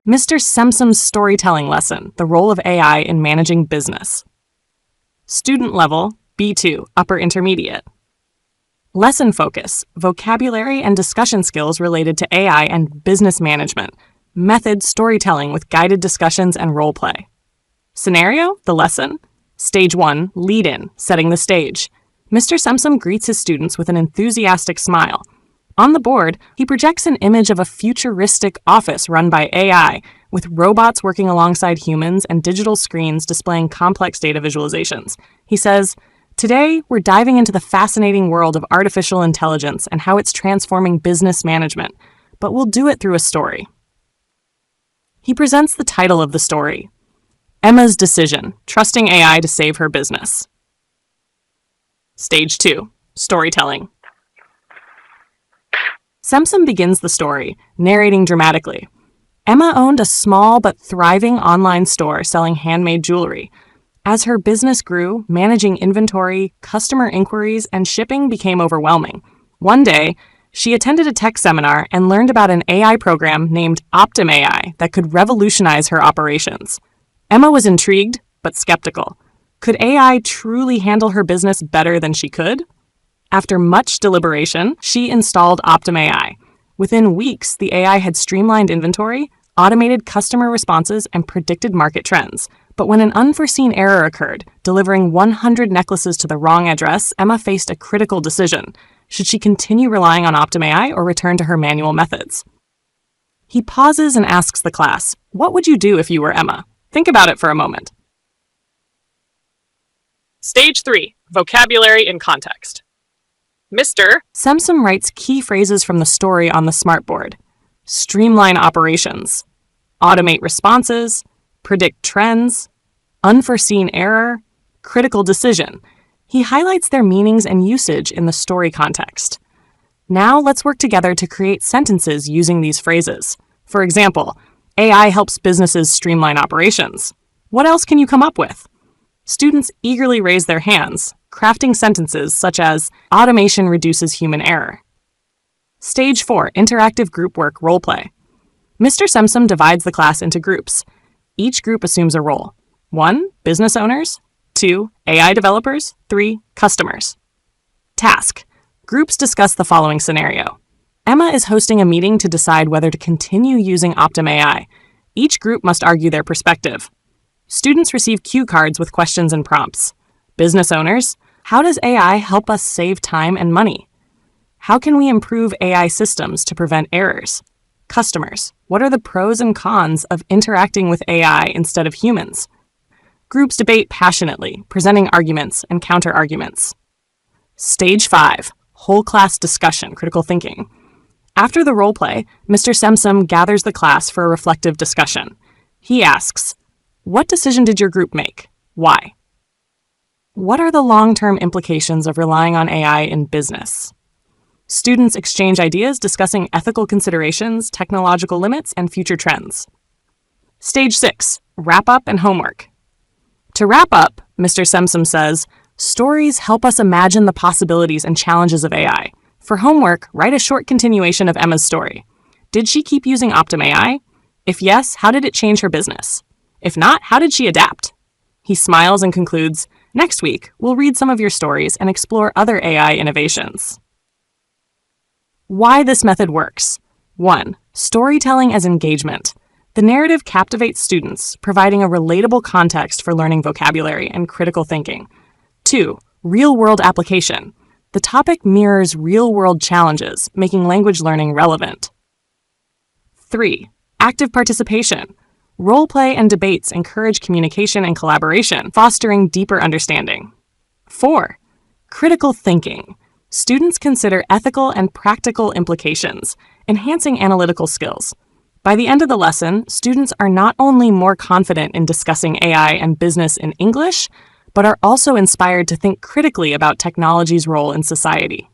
Mr. Semsem's storytelling lesson, the role of AI in managing business. Student level, B2, upper intermediate. Lesson focus, vocabulary and discussion skills related to AI and business management. Method, storytelling with guided discussions and role play. Scenario, the lesson. Stage 1, lead-in, setting the stage. Mr. Semsem greets his students with an enthusiastic smile. On the board, he projects an image of a futuristic office run by AI, with robots working alongside humans and digital screens displaying complex data visualizations. He says, "Today, we're diving into the fascinating world of artificial intelligence and how it's transforming business management, but we'll do it through a story." He presents the title of the story, Emma's Decision, Trusting AI to Save Her Business. Stage 2, Storytelling. Semsem begins the story, narrating dramatically. Emma owned a small but thriving online store selling handmade jewelry. As her business grew, managing inventory, customer inquiries, and shipping became overwhelming. One day, she attended a tech seminar and learned about an AI program named OptimAI that could revolutionize her operations. Emma was intrigued, but skeptical. Could AI truly handle her business better than she could? After much deliberation, she installed OptimAI. Within weeks, the AI had streamlined inventory, automated customer responses, and predicted market trends. But when an unforeseen error occurred, delivering 100 necklaces to the wrong address, Emma faced a critical decision. Should she continue relying on OptimAI or return to her manual methods? He pauses and asks the class, "What would you do if you were Emma?" Think about it for a moment. Stage 3, Vocabulary and Context. Mr. Semsem writes key phrases from the story on the smartboard. Streamline operations, automate responses, predict trends, unforeseen error, critical decision. He highlights their meanings and usage in the story context. Now let's work together to create sentences using these phrases. For example, AI helps businesses streamline operations. What else can you come up with? Students eagerly raise their hands, crafting sentences such as, "Automation reduces human error." Stage 4, Interactive Group Work Roleplay. Mr. Semsem divides the class into groups. Each group assumes a role. 1, business owners. 2, AI developers. 3, customers. Task. Groups discuss the following scenario. Emma is hosting a meeting to decide whether to continue using OptimAI. Each group must argue their perspective. Students receive cue cards with questions and prompts. Business owners, how does AI help us save time and money? How can we improve AI systems to prevent errors? Customers, what are the pros and cons of interacting with AI instead of humans? Groups debate passionately, presenting arguments and counter-arguments. Stage 5, Whole Class Discussion, Critical Thinking. After the role play, Mr. Semsem gathers the class for a reflective discussion. He asks, "What decision did your group make? Why?" What are the long-term implications of relying on AI in business? Students exchange ideas discussing ethical considerations, technological limits, and future trends. Stage 6, Wrap-up and Homework. To wrap up, Mr. Semsem says, "Stories help us imagine the possibilities and challenges of AI. For homework, write a short continuation of Emma's story. Did she keep using OptimAI? If yes, how did it change her business? If not, how did she adapt?" He smiles and concludes, "Next week, we'll read some of your stories and explore other AI innovations." Why this method works. 1. Storytelling as engagement. The narrative captivates students, providing a relatable context for learning vocabulary and critical thinking. 2. Real-world application. The topic mirrors real-world challenges, making language learning relevant. 3. Active participation. Role-play and debates encourage communication and collaboration, fostering deeper understanding. 4. Critical thinking. Students consider ethical and practical implications, enhancing analytical skills. By the end of the lesson, students are not only more confident in discussing AI and business in English, but are also inspired to think critically about technology's role in society.